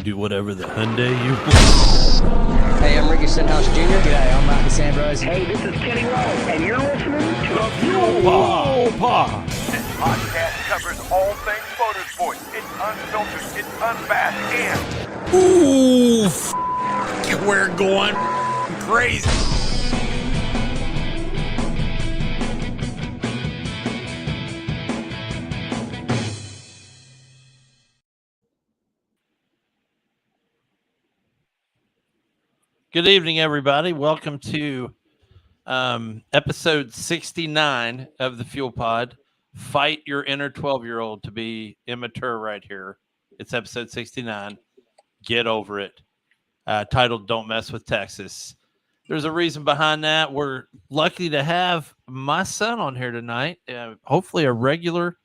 do whatever the Hyundai you want. Hey, I'm Ricky Stenhouse Jr. G'day, I'm Marcus Ambrose. Hey, this is Kenny Rowe, and you're listening to the Fuel Pod. This podcast covers all things motorsports. It's unfiltered, it's unmasked, and Ooh, we're going crazy. Good evening, everybody. Welcome to episode 69 of the Fuel Pod. Fight your inner 12-year-old to be immature right here. It's episode 69. Get over it. Titled Don't Mess with Texas. There's a reason behind that. We're lucky to have my son on here tonight. Hopefully a regular.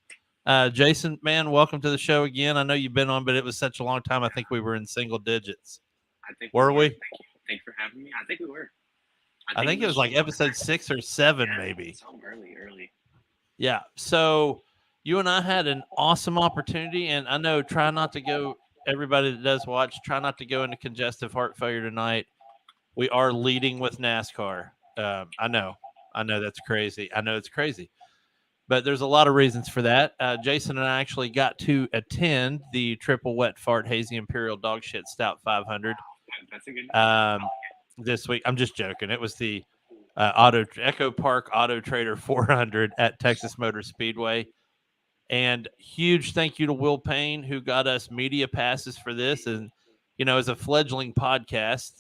Jason, man, welcome to the show again. I know you've been on, but it was such a long time. I think we were in single digits. I think were we? Thank you. Thanks for having me. I think we were. I think it was like episode 6 or 7, maybe. Some early. Yeah. So you and I had an awesome opportunity, and I know try not to go, everybody that does watch, try not to go into congestive heart failure tonight. We are leading with NASCAR. I know that's crazy. I know it's crazy, but there's a lot of reasons for that. Jason and I actually got to attend the Triple Wet Fart Hazy Imperial Dog Shit Stout 500. That's a good this week. I'm just joking. It was the Echo Park Autotrader 400 at Texas Motor Speedway. And huge thank you to Will Payne, who got us media passes for this. And, you know, as a fledgling podcast,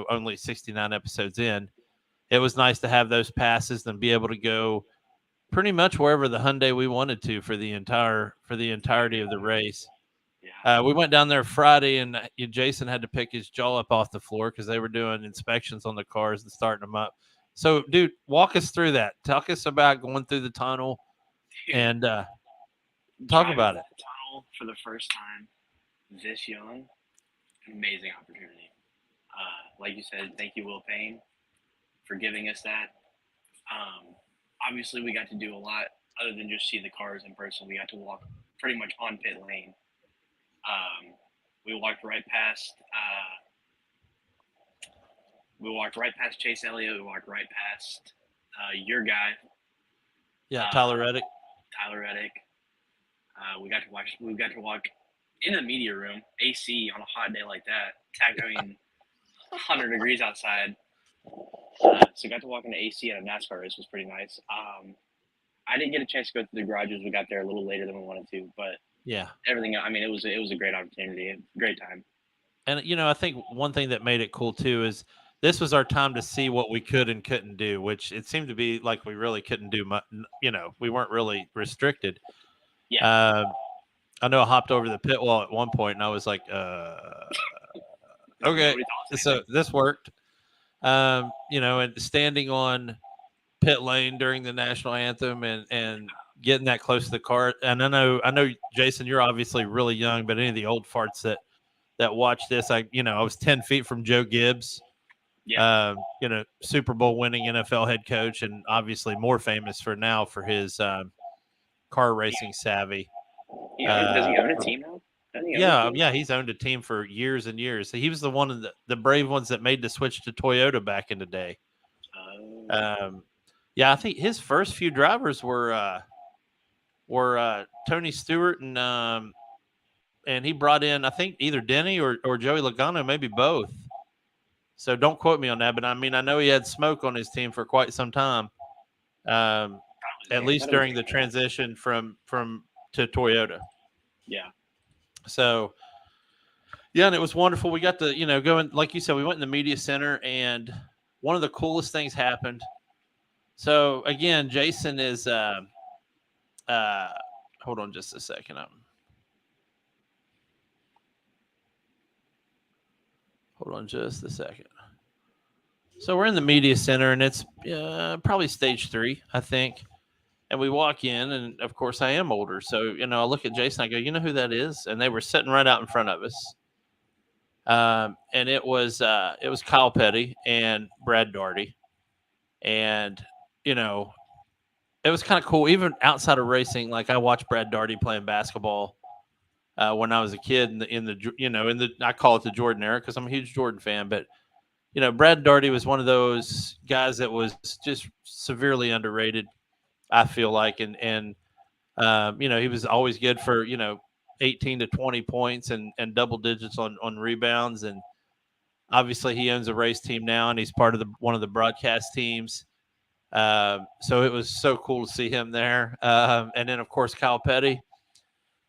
only 69 episodes in, it was nice to have those passes and be able to go pretty much wherever the Hyundai we wanted to for the entirety of the race. We went down there Friday, and Jason had to pick his jaw up off the floor because they were doing inspections on the cars and starting them up. So, dude, walk us through that. Talk us about going through the tunnel and talk about it. The tunnel for the first time this young, amazing opportunity. Like you said, thank you, Will Payne, for giving us that. Obviously, we got to do a lot other than just see the cars in person. We got to walk pretty much on pit lane. We walked right past Chase Elliott. We walked right past your guy. Yeah, Tyler Reddick. We got to walk in the media room, AC on a hot day like that. 100 degrees outside. So got to walk in the AC at a NASCAR race. Was pretty nice. I didn't get a chance to go through the garages. We got there a little later than we wanted to, but yeah, everything. I mean, it was a great opportunity, great time. And I think one thing that made it cool too is this was our time to see what we could and couldn't do, which it seemed to be like we really couldn't do much. We weren't really restricted. Yeah. I know I hopped over the pit wall at one point, and I was like, okay, so this worked. And standing on pit lane during the national anthem and getting that close to the car. And I know, Jason, you're obviously really young, but any of the old farts that watch this, I was 10 feet from Joe Gibbs, Super Bowl winning NFL head coach, and obviously more famous for his car racing savvy. Does he own a team now? Yeah, he's owned a team for years and years. He was the one of the brave ones that made the switch to Toyota back in the day. I think his first few drivers were Tony Stewart and he brought in, I think, either Denny or Joey Logano, maybe both. So don't quote me on that, but I mean, I know he had Smoke on his team for quite some time, at least during the transition from to Toyota. Yeah. So, yeah, and it was wonderful. We got to, go in, like you said, we went in the media center, and one of the coolest things happened. So, again, Jason is hold on just a second. Hold on just a second. So we're in the media center, and it's probably stage 3, I think. And we walk in, and of course I am older. So, I look at Jason, I go, you know who that is? And they were sitting right out in front of us. And it was Kyle Petty and Brad Daugherty. And, it was kind of cool. Even outside of racing, like I watched Brad Daugherty playing basketball when I was a kid in the I call it the Jordan era because I'm a huge Jordan fan. But Brad Daugherty was one of those guys that was just severely underrated. I feel like, and he was always good for 18 to 20 points and double digits on rebounds. And obviously, he owns a race team now, and he's part of one of the broadcast teams. So it was so cool to see him there. And then, of course, Kyle Petty.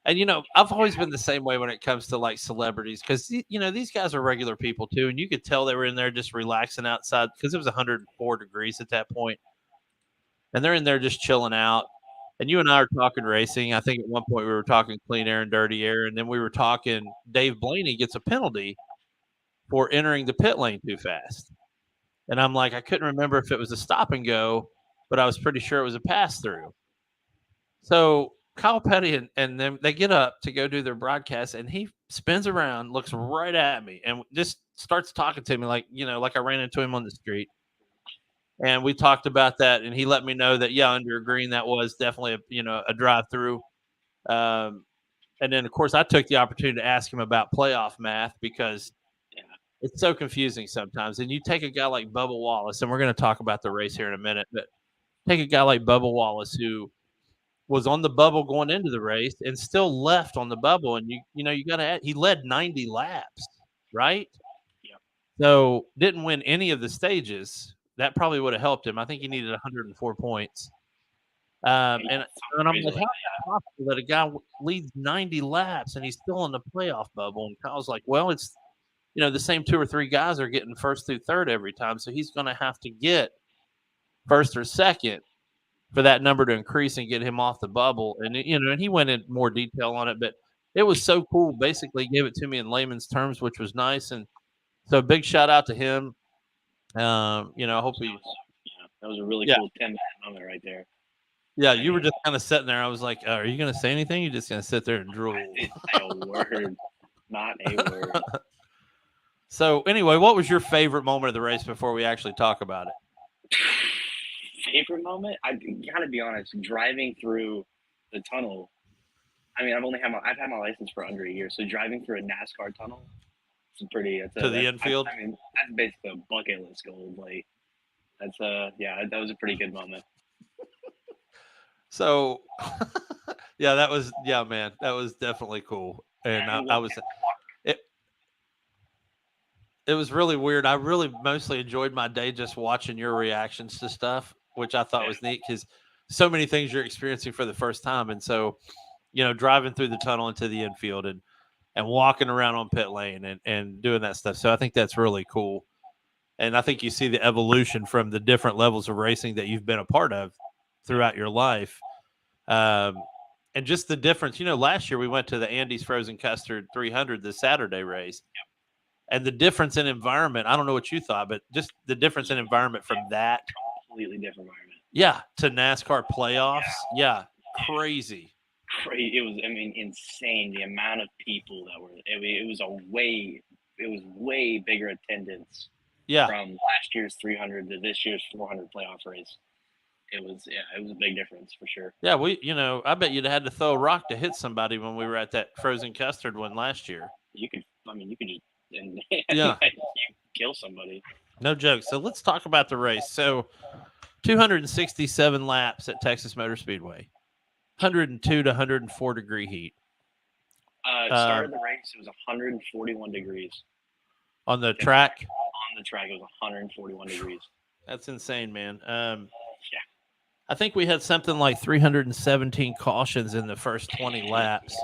And I've always been the same way when it comes to like celebrities because these guys are regular people too, and you could tell they were in there just relaxing outside because it was 104 degrees at that point, and they're in there just chilling out. And you and I are talking racing. I think at one point we were talking clean air and dirty air, and then we were talking Dave Blaney gets a penalty for entering the pit lane too fast. And I'm like, I couldn't remember if it was a stop and go, but I was pretty sure it was a pass through. So Kyle Petty and them they get up to go do their broadcast, and he spins around, looks right at me, and just starts talking to me like I ran into him on the street. And we talked about that, and he let me know that under green that was definitely a drive through. Um, and then of course I took the opportunity to ask him about playoff math because it's so confusing sometimes. And you take a guy like Bubba Wallace, and we're going to talk about the race here in a minute, but take a guy like Bubba Wallace who was on the bubble going into the race and still left on the bubble. And you got to he led 90 laps, right? Yeah. So didn't win any of the stages. That probably would have helped him. I think he needed 104 points. And I'm like, how is that possible that a guy leads 90 laps and he's still in the playoff bubble? And Kyle's like, well, it's the same two or three guys are getting first through third every time, so he's going to have to get first or second for that number to increase and get him off the bubble. And and he went in more detail on it, but it was so cool. Basically, gave it to me in layman's terms, which was nice. And so, big shout out to him. I hope he. That was a really cool 10-minute moment right there. Yeah, you were just kind of sitting there. I was like, "Are you going to say anything? You're just going to sit there and drool." I didn't say a word. Not a word. So, anyway, what was your favorite moment of the race before we actually talk about it? Favorite moment? I gotta be honest. Driving through the tunnel. I mean, I've had my license for under a year, so driving through a NASCAR tunnel, to the infield. I mean, that's basically a bucket list goal. Like, that's that was a pretty good moment. So, man, that was definitely cool, and I was. It was really weird. I really mostly enjoyed my day just watching your reactions to stuff, which I thought was neat because so many things you're experiencing for the first time. And so, driving through the tunnel into the infield and walking around on pit lane and doing that stuff. So I think that's really cool. And I think you see the evolution from the different levels of racing that you've been a part of throughout your life. And just the difference, last year we went to the Andes Frozen Custard 300, the Saturday race. And the difference in environment, I don't know what you thought, but just the difference in environment from that. Completely different environment. Yeah, to NASCAR playoffs. Yeah, crazy. It was, insane. The amount of people that were, it was way bigger attendance. Yeah. From last year's 300 to this year's 400 playoff race. It was a big difference for sure. Yeah, I bet you'd had to throw a rock to hit somebody when we were at that Frozen Custard one last year. You could just. And you kill somebody. No joke. So let's talk about the race. So 267 laps at Texas Motor Speedway, 102 to 104 degree heat. Started the race, it was 141 degrees. On the track? On the track, it was 141 degrees. That's insane, man. I think we had something like 317 cautions in the first 20 laps.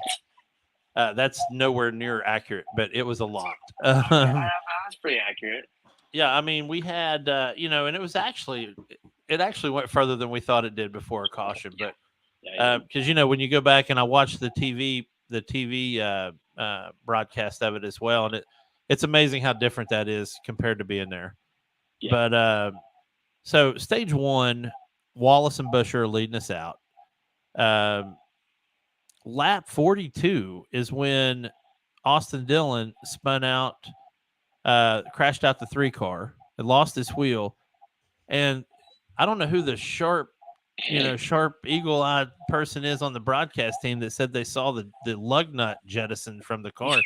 That's nowhere near accurate, but it was a lot. That's pretty accurate. Yeah, I mean, we had, and it actually went further than we thought it did before a caution. But because when you go back and I watched the TV broadcast of it as well, and it's amazing how different that is compared to being there. Yeah. But so stage one, Wallace and Bush are leading us out. Lap 42 is when Austin Dillon spun out, crashed out the 3 car and lost his wheel. And I don't know who the sharp sharp eagle-eyed person is on the broadcast team that said they saw the lug nut jettisoned from the car.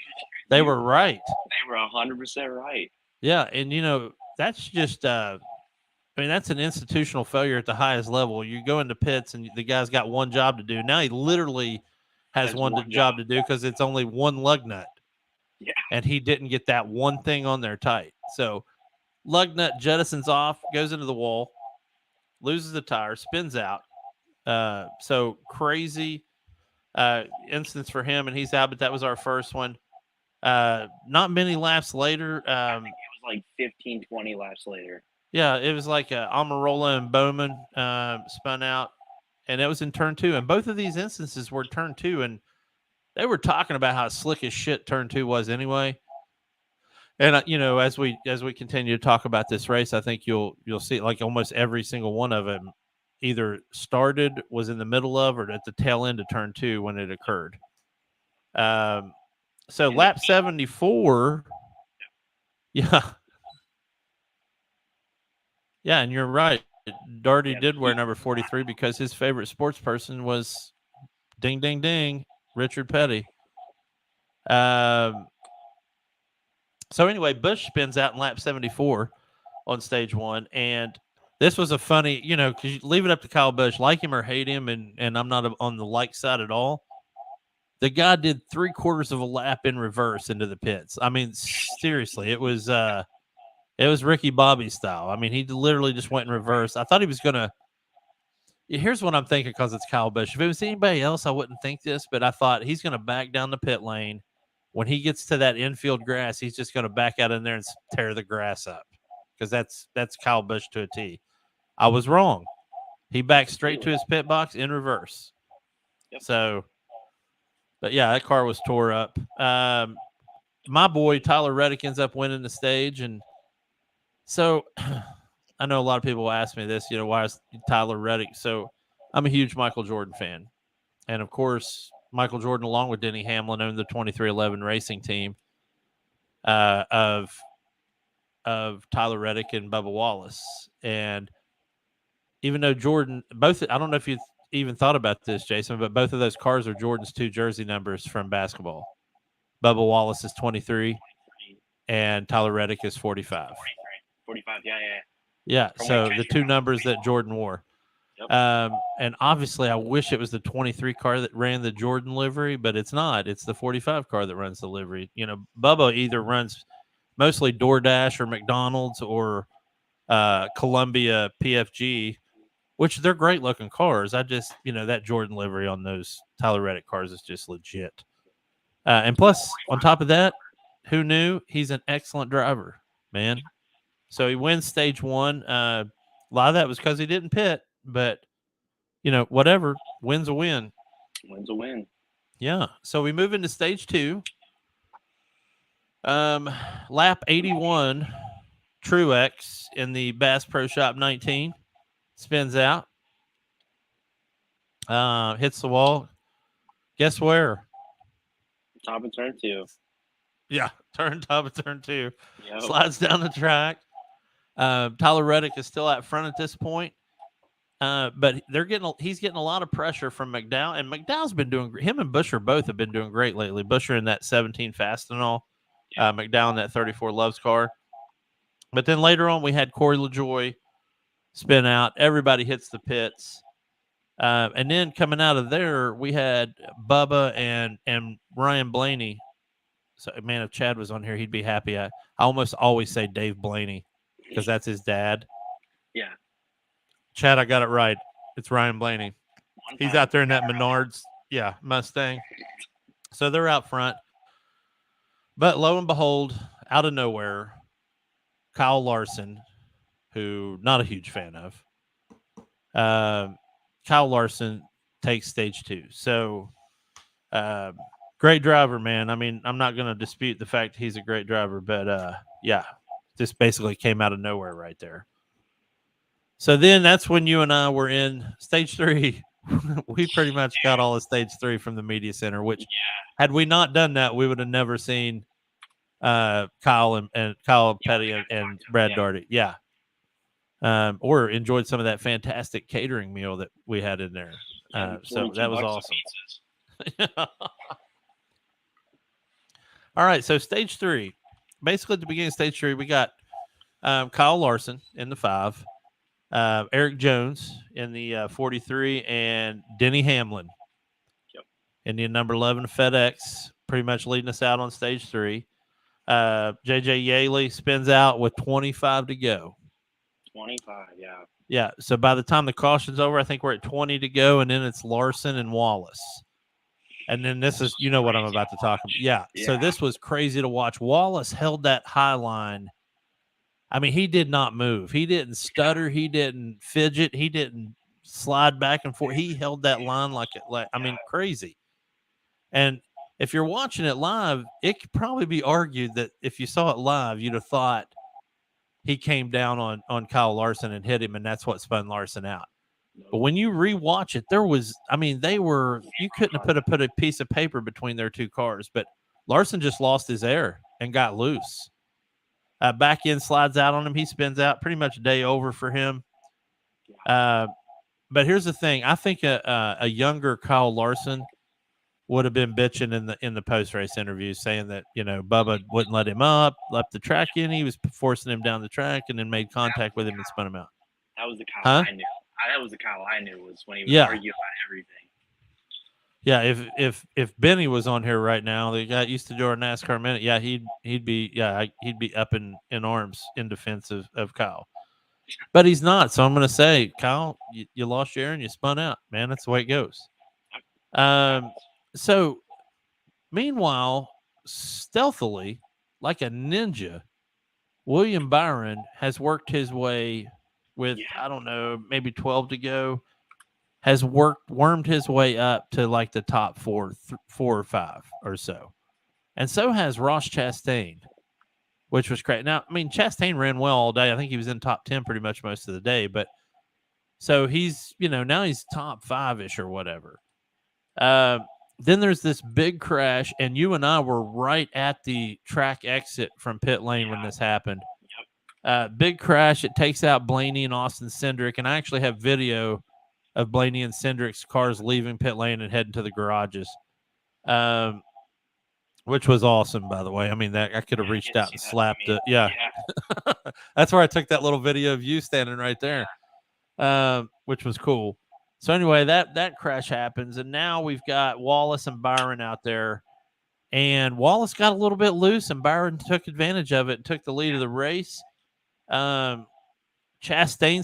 They were right. They were 100% right. Yeah, and that's just that's an institutional failure at the highest level. You go into pits and the guy's got one job to do. Now he literally has one job to do because it's only one lug nut. Yeah. And he didn't get that one thing on there tight. So lug nut jettisons off, goes into the wall, loses the tire, spins out. So crazy instance for him, and he's out, but that was our first one. Not many laps later. I think it was like 15, 20 laps later. Yeah, it was like Amarola and Bowman spun out, and it was in turn 2. And both of these instances were turn 2, and they were talking about how slick as shit turn 2 was anyway. And as we continue to talk about this race, I think you'll see like almost every single one of them either started, was in the middle of, or at the tail end of turn 2 when it occurred. So lap 74, yeah, and you're right. Darty did wear number 43 because his favorite sports person was ding ding ding Richard Petty. So anyway, Busch spins out in lap 74 on stage 1, and this was a funny, because you leave it up to Kyle Busch, like him or hate him, and I'm not on the like side at all. The guy did 3/4 of a lap in reverse into the pits. I mean, seriously, it was Ricky Bobby style. I mean, he literally just went in reverse. I thought he was gonna. Here's what I'm thinking because it's Kyle Busch. If it was anybody else, I wouldn't think this, but I thought he's gonna back down the pit lane. When he gets to that infield grass, he's just going to back out in there and tear the grass up because that's Kyle Busch to a T. I was wrong. He backed straight to his pit box in reverse. Yep. So, but yeah, that car was tore up. My boy Tyler Reddick ends up winning the stage, and so I know a lot of people will ask me this. Why is Tyler Reddick? So I'm a huge Michael Jordan fan, and of course, Michael Jordan, along with Denny Hamlin, owned the 2311 racing team of Tyler Reddick and Bubba Wallace. And even though Jordan, I don't know if you even thought about this, Jason, but both of those cars are Jordan's 2 jersey numbers from basketball. Bubba Wallace is 23, and Tyler Reddick is 45. 45, yeah. Yeah, so the 2 numbers that Jordan wore. Yep. And obviously, I wish it was the 23 car that ran the Jordan livery, but it's not. It's the 45 car that runs the livery. Bubba either runs mostly DoorDash or McDonald's or Columbia PFG, which they're great looking cars. I just, that Jordan livery on those Tyler Reddick cars is just legit. And plus, on top of that, who knew? He's an excellent driver, man. So he wins stage 1. A lot of that was because he didn't pit. But, whatever, win's a win. Win's a win. Yeah. So we move into stage 2. Lap 81, Truex in the Bass Pro Shop 19 spins out, hits the wall. Guess where? Top of turn 2. Yeah, top of turn 2. Yep. Slides down the track. Tyler Reddick is still out front at this point. But he's getting a lot of pressure from McDowell, and McDowell's been doing. Him and Buescher both have been doing great lately. Buescher in that 17 Fast and all, McDowell in that 34 Loves car. But then later on, we had Corey LaJoie spin out. Everybody hits the pits, and then coming out of there, we had Bubba and Ryan Blaney. So, man, if Chad was on here, he'd be happy. I almost always say Dave Blaney because that's his dad. Yeah. Chad, I got it right. It's Ryan Blaney. He's out there in that Menards, Mustang. So they're out front. But lo and behold, out of nowhere, Kyle Larson, who not a huge fan of, Kyle Larson takes stage 2. So great driver, man. I mean, I'm not going to dispute the fact he's a great driver, but this basically came out of nowhere right there. So then that's when you and I were in stage 3. We pretty much got all of stage 3 from the media center, which had we not done that, we would have never seen Kyle and Kyle Petty and Brad Daugherty. Yeah. or enjoyed some of that fantastic catering meal that we had in there. So that was awesome. All right, so stage 3. Basically, at the beginning of stage 3, we got Kyle Larson in the 5, Eric Jones in the 43, and Denny Hamlin in the number 11 FedEx, pretty much leading us out on stage 3. JJ Yaley spins out with 25 to go. 25, yeah. Yeah, so by the time the caution's over, I think we're at 20 to go, and then it's Larson and Wallace. And then this is, you know what I'm about to talk about. Yeah. So this was crazy to watch. Wallace held that high line. I mean, he did not move. He didn't stutter. He didn't fidget. He didn't slide back and forth. He held that line like I mean, crazy. And if you're watching it live, it could probably be argued that if you saw it live, you'd have thought he came down on Kyle Larson and hit him, and that's what spun Larson out. But when you rewatch it, you couldn't have put a piece of paper between their two cars, but Larson just lost his air and got loose. Back end slides out on him. He spins out, pretty much day over for him. But here's the thing. I think a younger Kyle Larson would have been bitching in the post-race interviews, saying that, Bubba wouldn't let him up, left the track in. He was forcing him down the track and then made contact with him and spun him out. That was the Kyle I knew. That was the Kyle I knew, was when he was arguing about everything. Yeah, if Benny was on here right now, the guy used to do our NASCAR Minute. Yeah, he'd be up in arms in defense of Kyle, but he's not. So I'm going to say, Kyle, you lost your air and you spun out, man. That's the way it goes. So meanwhile, stealthily, like a ninja, William Byron has worked his way with, I don't know, maybe 12 to go, has wormed his way up to like the top 4 or 5 or so. And so has Ross Chastain, which was great. Now, I mean, Chastain ran well all day. I think he was in top 10 pretty much most of the day. But so he's, now he's top 5-ish or whatever. Then there's this big crash, and you and I were right at the track exit from pit lane when this happened. Big crash. It takes out Blaney and Austin Cindric, and I actually have video of Blaney and Cindric's cars leaving pit lane and heading to the garages, which was awesome, by the way. I mean, that I could have reached out and slapped it. Yeah. That's where I took that little video of you standing right there, which was cool. So anyway, that crash happens, and now we've got Wallace and Byron out there, and Wallace got a little bit loose, and Byron took advantage of it and took the lead of the race. Chastain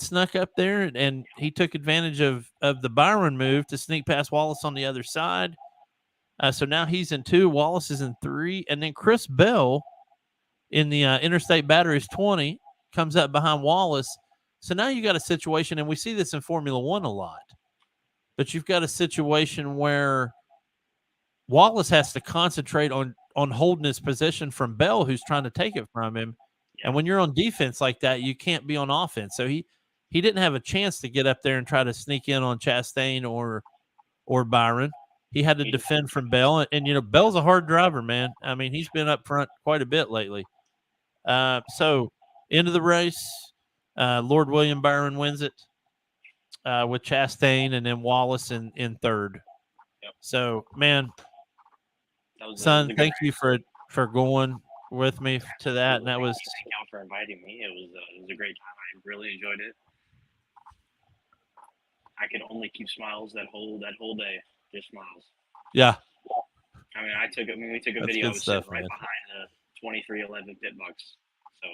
snuck up there, and he took advantage of the Byron move to sneak past Wallace on the other side. So now he's in 2, Wallace is in 3, and then Chris Bell in the Interstate Batteries 20 comes up behind Wallace. So now you got a situation, and we see this in Formula One a lot, but you've got a situation where Wallace has to concentrate on holding his position from Bell, who's trying to take it from him. And when you're on defense like that, you can't be on offense. So he didn't have a chance to get up there and try to sneak in on Chastain or Byron. He had to defend from Bell. And Bell's a hard driver, man. I mean, he's been up front quite a bit lately. So into the race, Lord William Byron wins it with Chastain, and then Wallace in 3rd. So, man, son, thank you for going with me to that, and that was. Thank y'all for inviting me. It was a great time. I really enjoyed it. I could only keep smiles that whole day, just smiles. Yeah. I mean, we took a video. I was sitting right behind the 2311 pit box. So.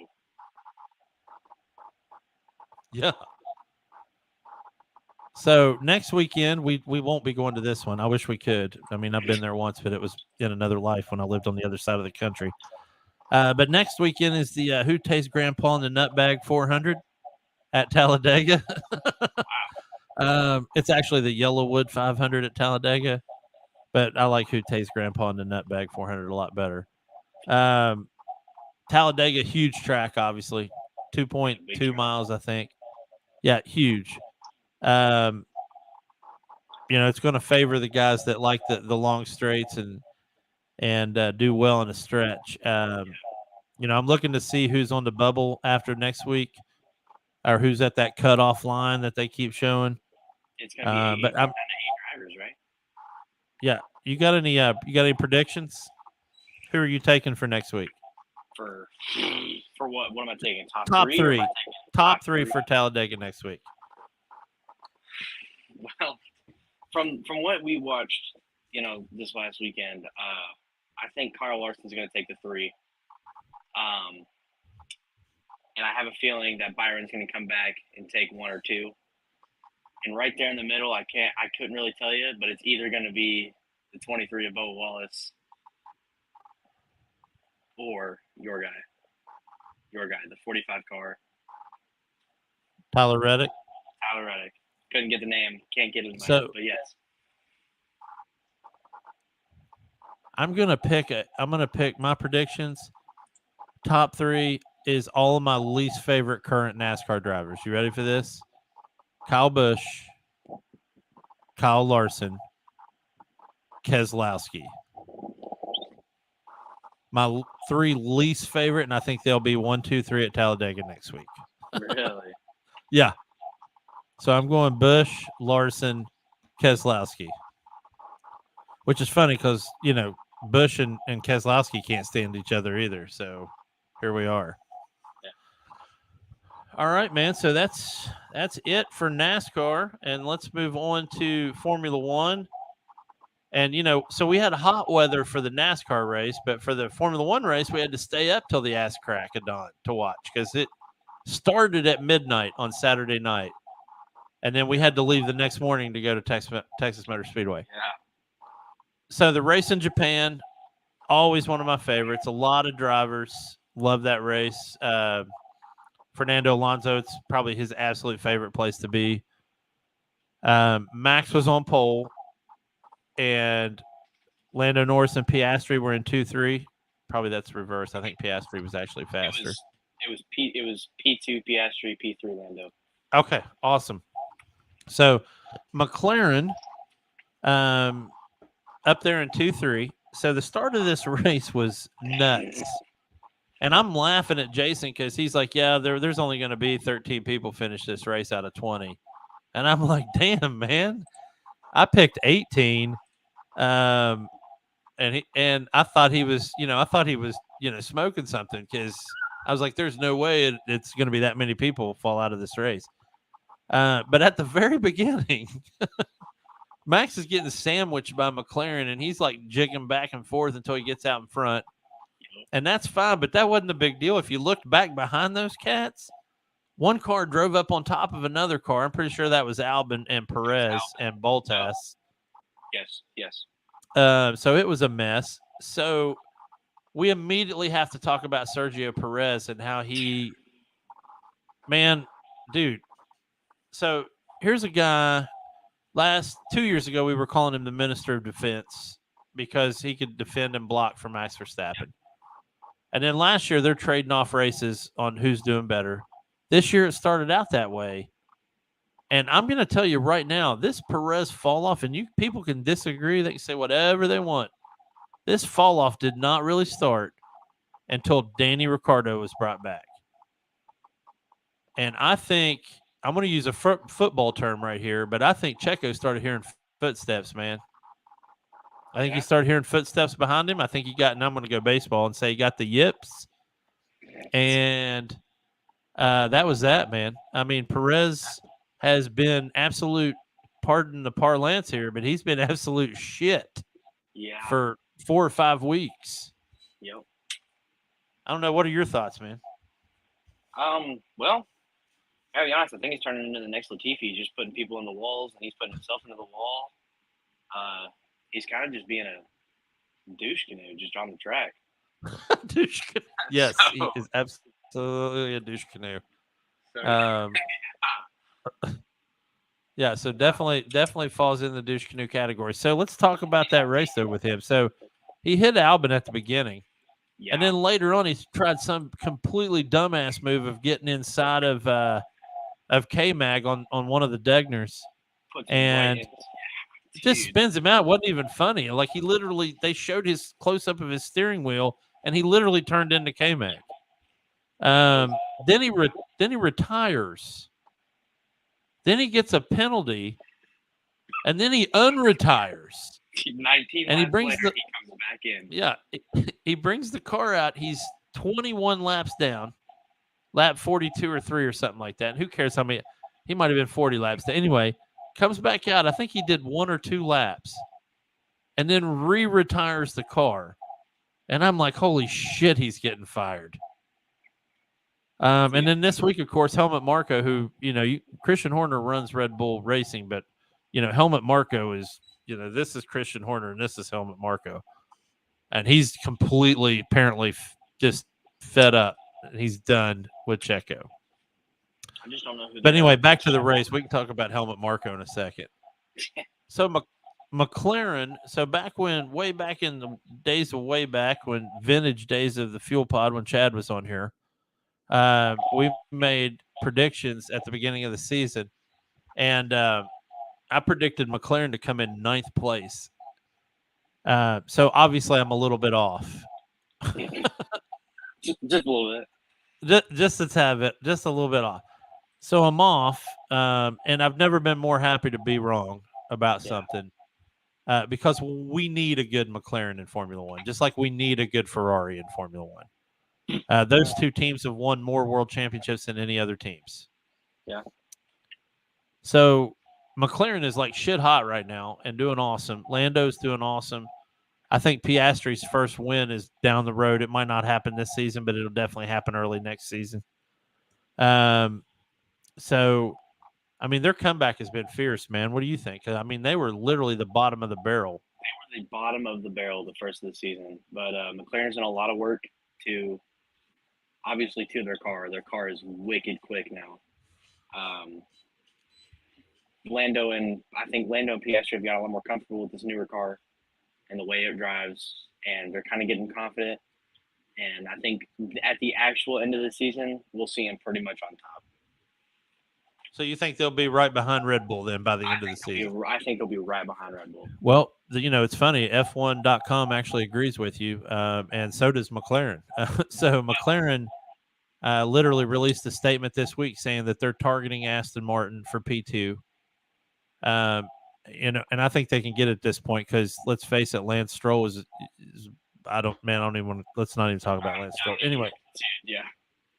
Yeah. So next weekend we won't be going to this one. I wish we could. I mean, I've been there once, but it was in another life when I lived on the other side of the country. But next weekend is the Who Tastes Grandpa in the Nutbag 400 at Talladega. It's actually the Yellowwood 500 at Talladega, but I like Who Tastes Grandpa in the Nutbag 400 a lot better. Talladega, huge track, obviously, 2.2 miles, I think. Yeah, huge. It's going to favor the guys that like the long straights and do well in a stretch. I'm looking to see who's on the bubble after next week. or who's at that cutoff line that they keep showing. It's gonna be eight, But I'm down to 8 drivers, right? yeah. You got any predictions? Who are you taking for next week? For what? What am I taking? Top Top three? Or am three. I taking Top three for Talladega next week. Well, from what we watched, this last weekend, I think Kyle Larson's going to take the 3. And I have a feeling that Byron's going to come back and take 1 or 2. And right there in the middle, I couldn't really tell you, but it's either going to be the 23 of Bo Wallace or your guy, the 45 car, Tyler Reddick. Tyler Reddick. Couldn't get the name, can't get it in my head, but yes. I'm gonna pick my predictions. Top 3 is all of my least favorite current NASCAR drivers. You ready for this? Kyle Busch, Kyle Larson, Keselowski. My 3 least favorite, and I think they'll be 1, 2, 3 at Talladega next week. Really? Yeah. So I'm going Busch, Larson, Keselowski. Which is funny because, Busch and Keselowski can't stand each other either. So here we are. Yeah. All right, man. So that's it for NASCAR. And let's move on to Formula One. And, so we had hot weather for the NASCAR race, but for the Formula One race, we had to stay up till the ass crack of dawn to watch because it started at midnight on Saturday night. And then we had to leave the next morning to go to Texas Motor Speedway. Yeah. So the race in Japan, always one of my favorites. A lot of drivers love that race. Fernando Alonso, it's probably his absolute favorite place to be. Max was on pole, and Lando Norris and Piastri were in 2-3. Probably that's reverse. I think Piastri was actually faster. It was P2 Piastri, P3 Lando. Okay, awesome. So McLaren up there in 2-3. So the start of this race was nuts. And I'm laughing at Jason because he's like, yeah, there's only going to be 13 people finish this race out of 20. And I'm like, damn, man. I picked 18. And I thought he was, smoking something because I was like, there's no way it's going to be that many people fall out of this race. But at the very beginning, Max is getting sandwiched by McLaren, and he's like jigging back and forth until he gets out in front. And that's fine, but that wasn't a big deal. If you looked back behind those cats, one car drove up on top of another car. I'm pretty sure that was Albon and Perez and Bottas. Yes. So it was a mess. So we immediately have to talk about Sergio Perez and how dude. So here's a guy. 2 years ago, we were calling him the Minister of Defense because he could defend and block for Max Verstappen. And then last year, they're trading off races on who's doing better. This year, it started out that way. And I'm going to tell you right now, this Perez fall off, and people can disagree. They can say whatever they want. This fall off did not really start until Danny Ricciardo was brought back. And I think I'm going to use a football term right here, but I think Checo started hearing footsteps, man. I think he started hearing footsteps behind him. I think and I'm going to go baseball and say he got the yips. And that was that, man. I mean, Perez has been absolute, pardon the parlance here, but he's been absolute shit for 4 or 5 weeks. Yep. I don't know. What are your thoughts, man? Well, I'll be honest, I think he's turning into the next Latifi. He's just putting people in the walls, and he's putting himself into the wall. He's kind of just being a douche canoe just on the track. Douche canoe. Yes, he is absolutely a douche canoe. Yeah, so definitely falls in the douche canoe category. So let's talk about that race, though, with him. So he hit Albon at the beginning. Yeah. And then later on, he tried some completely dumbass move of getting inside of K-Mag on one of the Degners. And just spins him out. Wasn't even funny. Like they showed his close-up of his steering wheel, and he literally turned into K-Mag. Then he retires. Then he gets a penalty, and then he unretires. 19 And he laps brings later, he comes back in. Yeah, he brings the car out. He's 21 laps down, lap 42 or 3 or something like that. And who cares how many? He might have been 40 laps. Anyway, comes back out. I think he did 1 or 2 laps, and then retires the car. And I'm like, holy shit, he's getting fired. And then this week, of course, Helmut Marko, who, Christian Horner runs Red Bull Racing, but, Helmut Marko is, this is Christian Horner and this is Helmut Marko. And he's completely, apparently, just fed up. He's done with Checo. I just don't know who. But anyway, back to the race. We can talk about Helmut Marko in a second. So McLaren, so way back in the days of way back when vintage days of the Fuel Pod when Chad was on here, we made predictions at the beginning of the season, and I predicted McLaren to come in 9th place. So obviously I'm a little bit off. just a little bit. Just a tad bit, just a little bit off. So I'm off, and I've never been more happy to be wrong about something. Because we need a good McLaren in Formula One, just like we need a good Ferrari in Formula One. Those two teams have won more world championships than any other teams. Yeah. So McLaren is like shit hot right now and doing awesome. Lando's doing awesome. I think Piastri's first win is down the road. It might not happen this season, but it'll definitely happen early next season. So, I mean, their comeback has been fierce, man. What do you think? I mean, they were literally the bottom of the barrel. They were the bottom of the barrel the first of the season, but McLaren's done a lot of work to their car. Their car is wicked quick now. Lando and Piastri have got a lot more comfortable with this newer car and the way it drives, and they're kind of getting confident. And I think at the actual end of the season, we'll see them pretty much on top. So you think they'll be right behind Red Bull then by the end of the season? I think they'll be right behind Red Bull. Well, it's funny. F1.com actually agrees with you, and so does McLaren. So McLaren literally released a statement this week saying that they're targeting Aston Martin for P2. And I think they can get it at this point because let's face it, Lance Stroll is I don't even want to. Let's not even talk about Lance Stroll. Anyway,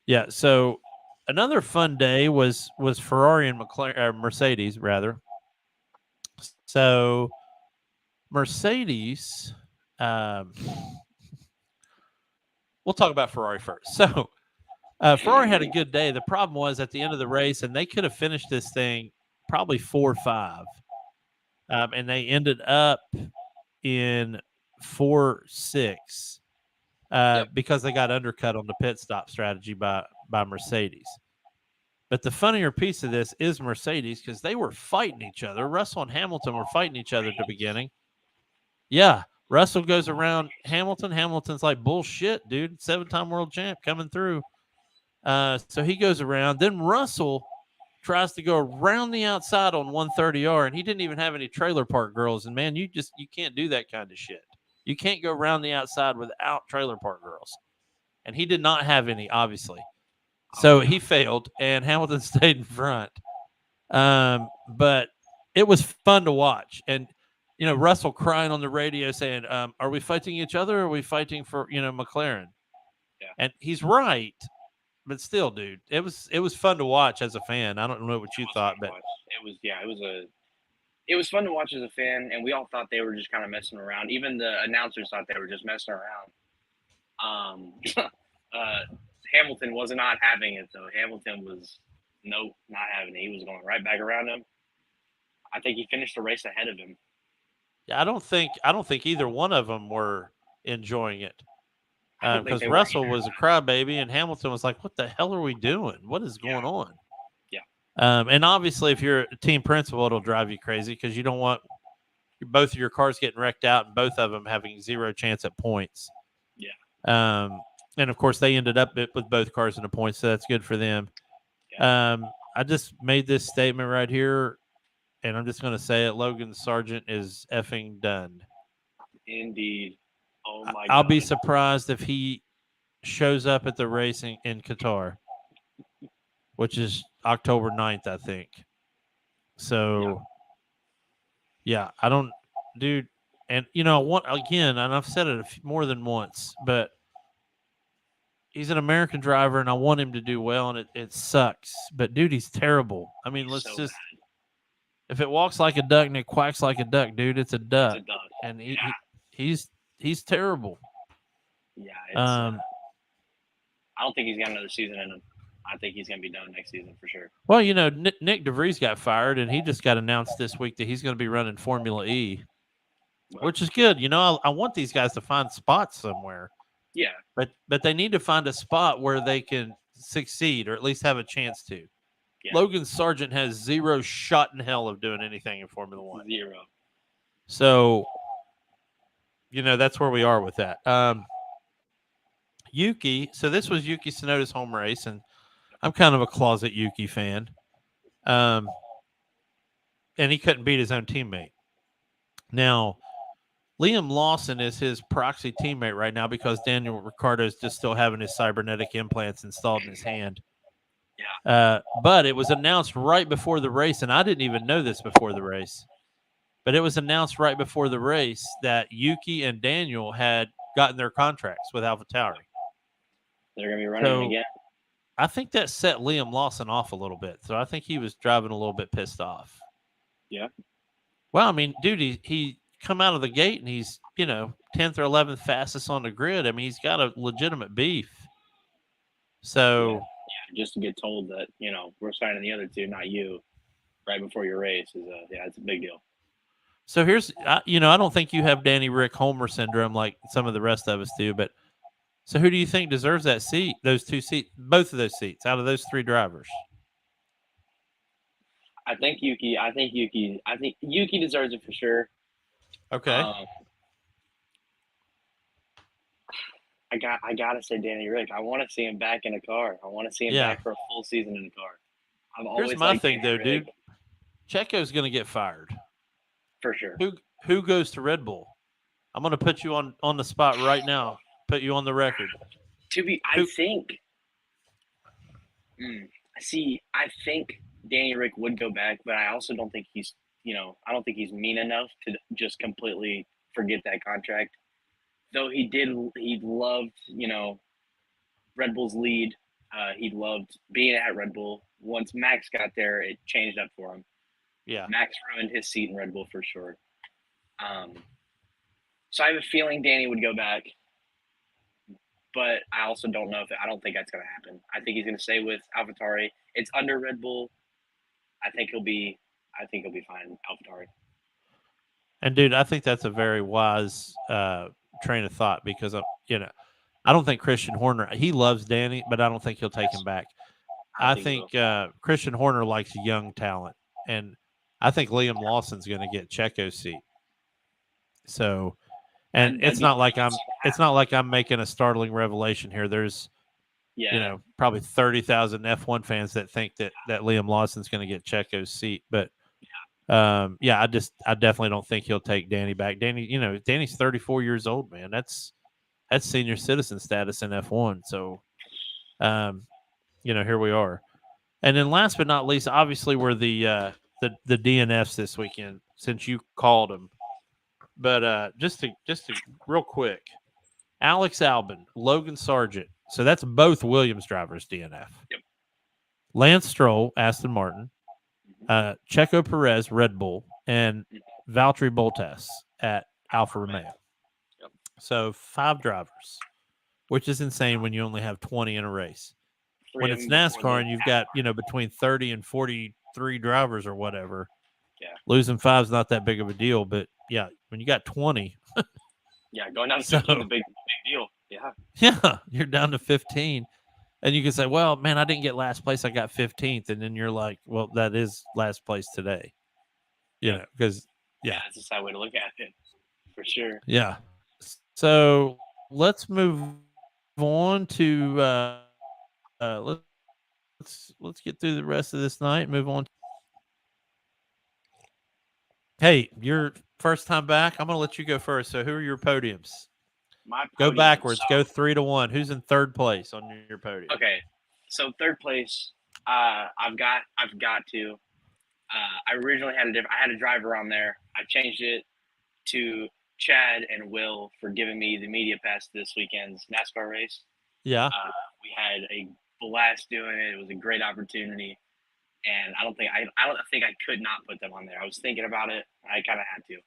yeah. So another fun day was Ferrari and Mercedes rather. So Mercedes, we'll talk about Ferrari first. So Ferrari had a good day. The problem was at the end of the race, and they could have finished this thing probably 4 or 5, and they ended up in 4-6 because they got undercut on the pit stop strategy by Mercedes. But the funnier piece of this is Mercedes because they were fighting each other. Russell and Hamilton were fighting each other at the beginning. Yeah, Russell goes around Hamilton. Hamilton's like, bullshit, dude. 7-time world champ coming through. So he goes around. Then Russell tries to go around the outside on 130R, and he didn't even have any trailer park girls. And, man, you can't do that kind of shit. You can't go around the outside without trailer park girls. And he did not have any, obviously. So he failed, and Hamilton stayed in front. But it was fun to watch. And, Russell crying on the radio saying, are we fighting each other or are we fighting for, McLaren? Yeah. And he's right. But still, dude, it was fun to watch as a fan. I don't know what you thought, but it was fun to watch as a fan, and we all thought they were just kind of messing around. Even the announcers thought they were just messing around. Hamilton was not having it, though. Hamilton was not having it. He was going right back around him. I think he finished the race ahead of him. Yeah, I don't think either one of them were enjoying it. Because Russell was a crybaby and Hamilton was like, what the hell are we doing? What is going on? Yeah. And obviously, if you're a team principal, it'll drive you crazy because you don't want both of your cars getting wrecked out and both of them having 0 chance at points. Yeah. And, of course, they ended up with both cars in the points, so that's good for them. Yeah. I just made this statement right here, and I'm just going to say it. Logan Sargent is effing done. Indeed. Oh my God. I'll be surprised if he shows up at the race in Qatar. which is October 9th, I think. So, yeah, I don't, dude. And, I want, again, and I've said it more than once, but he's an American driver and I want him to do well, and it sucks. But, dude, he's terrible. I mean, let's So just, if it walks like a duck and it quacks like a duck, dude, it's a bad. It's duck. a dud. And Yeah. he's terrible. Yeah. It's. I don't think he's got another season in him. I think he's going to be done next season for sure. Well, Nick DeVries got fired, and he just got announced this week that he's going to be running Formula E, which is good. I want these guys to find spots somewhere. Yeah. But they need to find a spot where they can succeed or at least have a chance to. Yeah. Logan Sargent has zero shot in hell of doing anything in Formula One. Zero. So, that's where we are with that. Yuki, so this was Yuki Tsunoda's home race, and I'm kind of a closet Yuki fan. And he couldn't beat his own teammate. Now, Liam Lawson is his proxy teammate right now because Daniel Ricciardo is just still having his cybernetic implants installed in his hand. Yeah. But it was announced right before the race, and I didn't even know this before the race, but it was announced right before the race that Yuki and Daniel had gotten their contracts with AlphaTauri. They're going to be running again. I think that set Liam Lawson off a little bit, so I think he was driving a little bit pissed off. Yeah. Well, I mean, dude, he come out of the gate and he's 10th or 11th fastest on the grid. I mean, he's got a legitimate beef. So yeah, just to get told that we're signing the other two, not you, right before your race is it's a big deal. So here's I don't think you have Danny Rick Homer syndrome like some of the rest of us do, but so who do you think deserves that seat? Those two seats, both of those seats, out of those three drivers. I think Yuki deserves it for sure. Okay. I gotta say Danny Rick. I want to see him back in a car. I want to see him back for a full season in a car. Here's my thing, though, dude. Checo's going to get fired for sure. Who goes to Red Bull? I'm going to put you on the spot right now. Put you on the record. I think Danny Rick would go back, but I also don't think he's I don't think he's mean enough to just completely forget that contract. Though he loved, Red Bull's lead. He loved being at Red Bull. Once Max got there, it changed up for him. Yeah. Max ruined his seat in Red Bull for sure. So I have a feeling Danny would go back, but I also don't know I don't think that's going to happen. I think he's going to stay with AlphaTauri. It's under Red Bull. I think he'll be fine, AlphaTauri. And dude, I think that's a very wise train of thought because I don't think Christian Horner. He loves Danny, but I don't think he'll take him back. I think Christian Horner likes young talent, and I think Liam Lawson's going to get Checo's seat. So, and it's not like I'm making a startling revelation here. There's probably 30,000 F1 fans that think that Liam Lawson's going to get Checo's seat, but. I definitely don't think he'll take Danny back. Danny's 34 years old, man. That's senior citizen status in F1. So, here we are. And then last but not least, obviously we're the DNFs this weekend since you called them. But just to real quick, Alex Albon, Logan Sargent. So that's both Williams drivers DNF. Yep. Lance Stroll, Aston Martin. Checo Perez, Red Bull, and Valtteri Bottas at Alfa Romeo. Yep. So 5 drivers, which is insane when you only have 20 in a race. When it's NASCAR and you've got, between 30 and 43 drivers or whatever, losing 5 is not that big of a deal. But, when you got 20. Going down to 15 is a big deal. Yeah. Yeah, you're down to 15. And you can say, well, man, I didn't get last place. I got 15th. And then you're like, well, that is last place today. Because, it's a sad way to look at it, for sure. Yeah. So let's move on to let's get through the rest of this night. Move on. Hey, your first time back. I'm going to let you go first. So who are your podiums? My go backwards. Go 3 to 1. Who's in third place on your podium? Okay. So third place, I've got to. I originally I had a driver on there. I changed it to Chad and Will for giving me the media pass to this weekend's NASCAR race. Yeah. We had a blast doing it. It was a great opportunity, and I don't think I could not put them on there. I was thinking about it. I kind of had to.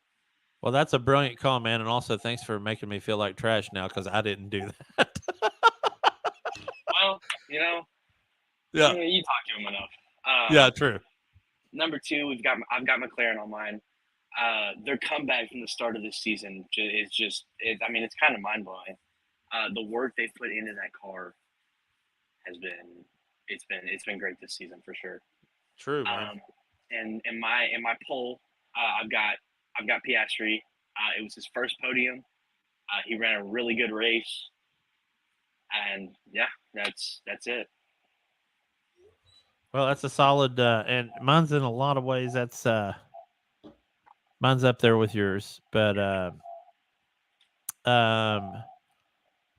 Well, that's a brilliant call, man. And also, thanks for making me feel like trash now because I didn't do that. Well, Yeah. you talk to him enough. Yeah, true. Number two, I've got McLaren on mine. Their comeback from the start of this season is it's kind of mind blowing. The work they've put into that car has been it's been great this season for sure. True, man. And in my poll, I've got Piastri. It was his first podium. He ran a really good race, and yeah, that's it. Well, that's a solid, and mine's in a lot of ways. That's mine's up there with yours, but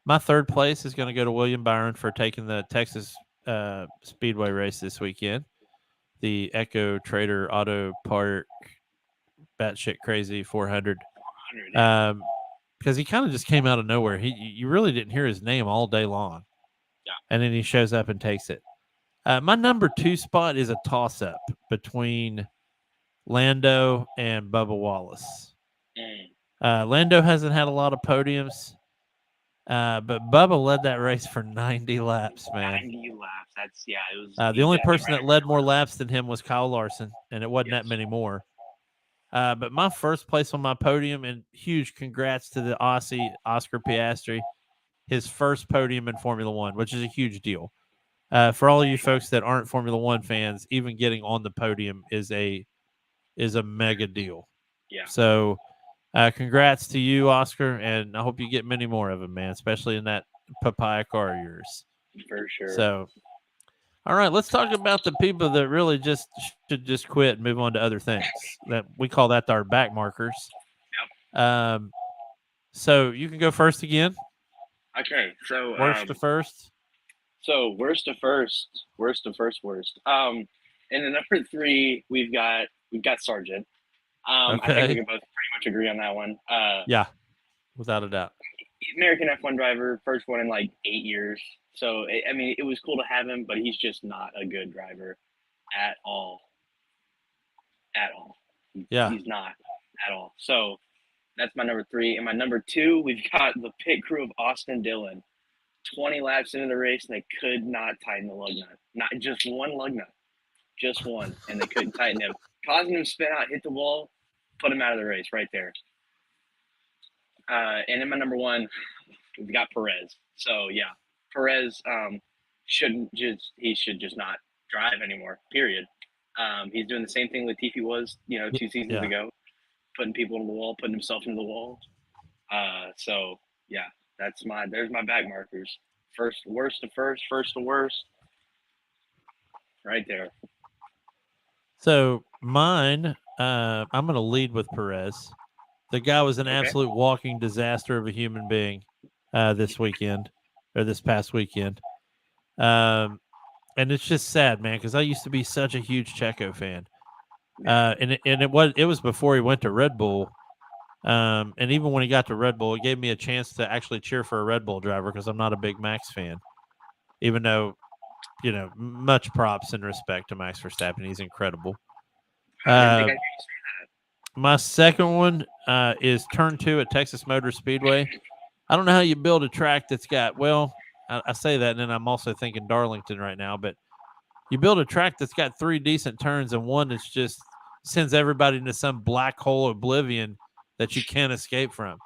my third place is going to go to William Byron for taking the Texas Speedway race this weekend, the Autotrader Auto Park batshit crazy 400. Because he kind of just came out of nowhere. You really didn't hear his name all day long, and then he shows up and takes it. My number 2 spot is a toss-up between Lando and Bubba Wallace. Lando hasn't had a lot of podiums, but Bubba led that race for 90 laps, man. 90 laps. It was. The only person that led more laps than him was Kyle Larson, and it wasn't that many more. But my first place on my podium, and huge congrats to the Aussie, Oscar Piastri, his first podium in Formula One, which is a huge deal. For all of you folks that aren't Formula One fans, even getting on the podium is a mega deal. Yeah. So, congrats to you, Oscar, and I hope you get many more of them, man, especially in that papaya car of yours. For sure. So, all right, let's talk about the people that really should just quit and move on to other things. That we call that our back markers. Yep. So you can go first again. Okay. So worst to first. So worst to first. In the number 3, we've got Sargent. I think we can both pretty much agree on that one. Yeah, without a doubt. American F1 driver, first one in like 8 years. So it was cool to have him, but he's just not a good driver at all. Yeah, he's not at all. So that's my number 3. And my number 2, we've got the pit crew of Austin Dillon. 20 laps into the race, and they could not tighten the lug nut. Not just one lug nut, just one, and they couldn't tighten him, causing him to spin out, hit the wall, put him out of the race right there. And in my number 1, we've got Perez. So yeah, Perez should just not drive anymore. Period. He's doing the same thing Latifi was, 2 seasons ago, putting people into the wall, putting himself into the wall. So yeah, there's my back markers. Worst to first to worst. Right there. So mine, I'm going to lead with Perez. The guy was an absolute walking disaster of a human being this past weekend. And it's just sad, man, because I used to be such a huge Checo fan. And it was before he went to Red Bull. And even when he got to Red Bull, it gave me a chance to actually cheer for a Red Bull driver because I'm not a big Max fan, even though, much props and respect to Max Verstappen. He's incredible. My second one is turn 2 at Texas Motor Speedway. I don't know how you build a track that's got, I say that, and then I'm also thinking Darlington right now, but you build a track that's got 3 decent turns and one that's just sends everybody into some black hole oblivion that you can't escape from.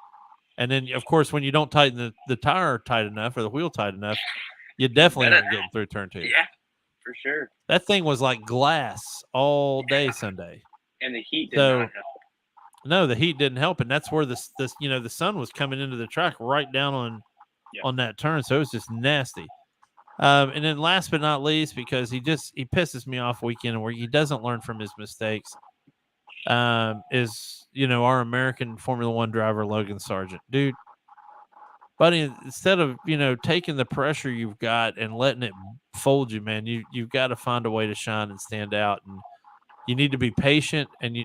And then, of course, when you don't tighten the tire tight enough or the wheel tight enough, you definitely aren't getting through turn 2. Yeah, for sure. That thing was like glass all day Sunday. And the heat did not help. No, the heat didn't help, and that's where the sun was coming into the track right down on that turn, so it was just nasty. And then last but not least, because he pisses me off weekend where he doesn't learn from his mistakes, is our American Formula One driver Logan Sargent. Dude, buddy, instead of taking the pressure you've got and letting it fold you, man, you've got to find a way to shine and stand out, and you need to be patient. And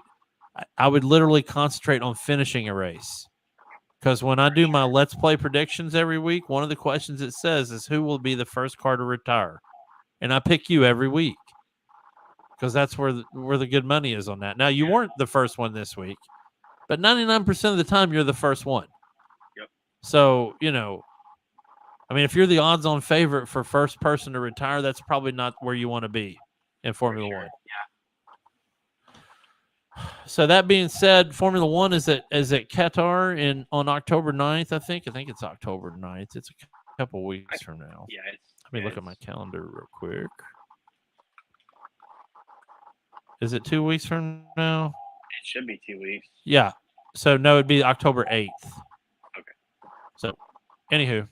I would literally concentrate on finishing a race. Because when I do my Let's Play predictions every week, one of the questions it says is who will be the first car to retire, and I pick you every week because that's where the good money is on that. Now you weren't the first one this week, but 99% of the time you're the first one. Yep. So I mean, if you're the odds-on favorite for first person to retire, that's probably not where you want to be in Formula One. Yeah. So that being said, Formula One is at Qatar on October 9th, I think. I think it's October 9th. It's a couple weeks from now. Yeah. Let me look at my calendar real quick. Is it 2 weeks from now? It should be 2 weeks. Yeah. So no, it'd be October 8th. Okay. So, anywho,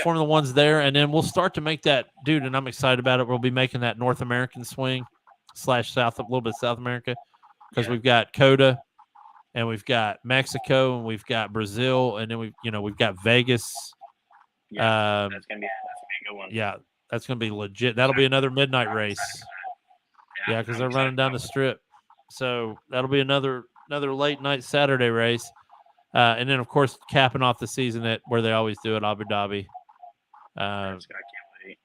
Formula One's there, and then we'll start to make that, dude. And I'm excited about it. We'll be making that North American swing / South, a little bit of South America. Because we've got COTA, and we've got Mexico, and we've got Brazil, and then we've got Vegas. Yeah, that's gonna be a good one. Yeah, that's gonna be legit. That'll be another midnight race. Yeah, because they're running down the strip, so that'll be another late night Saturday race, and then of course capping off the season at where they always do at Abu Dhabi. I can't wait.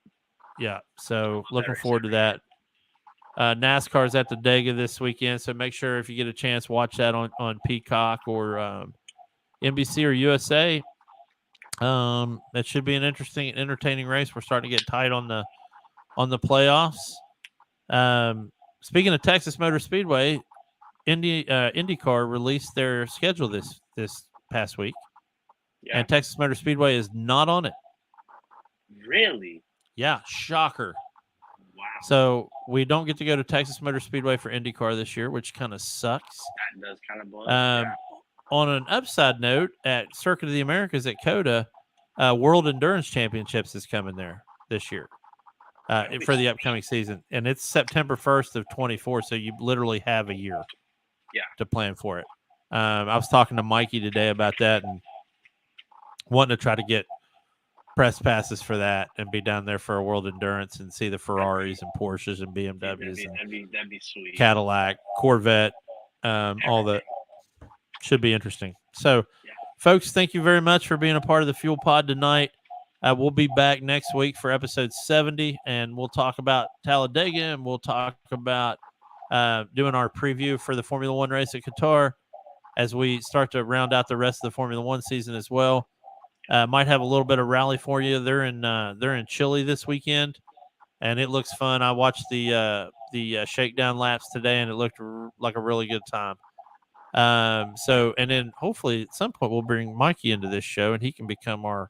Yeah, so looking forward to that. NASCAR's at the Dega this weekend, so make sure if you get a chance, watch that on Peacock or NBC or USA. That should be an interesting, entertaining race. We're starting to get tight on the playoffs. Speaking of Texas Motor Speedway, IndyCar released their schedule this past week, and Texas Motor Speedway is not on it. Really? Yeah, shocker. Wow. So we don't get to go to Texas Motor Speedway for IndyCar this year, which kind of sucks. That does kind of blow. On an upside note, at Circuit of the Americas at COTA, World Endurance Championships is coming there this year for the upcoming season, and it's September 1st of 24. So you literally have a year, to plan for it. I was talking to Mikey today about that and wanting to try to get press passes for that and be down there for a World Endurance and see the Ferraris and Porsches and BMWs and that'd be sweet. Cadillac, Corvette, all that. Should be interesting. So, folks, thank you very much for being a part of the Fuel Pod tonight. We'll be back next week for episode 70, and we'll talk about Talladega, and we'll talk about doing our preview for the Formula One race at Qatar as we start to round out the rest of the Formula One season as well. Might have a little bit of rally for you. They're in Chile this weekend, and it looks fun. I watched the shakedown laps today, and it looked like a really good time. So, and then hopefully at some point we'll bring Mikey into this show, and he can become our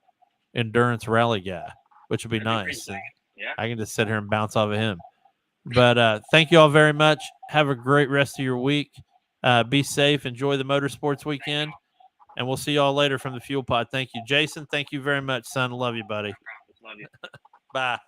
endurance rally guy, which would be nice. And I can just sit here and bounce off of him. But thank you all very much. Have a great rest of your week. Be safe. Enjoy the motorsports weekend. And we'll see y'all later from the Fuel Pod. Thank you, Jason. Thank you very much, son. Love you, buddy. Love you. Bye.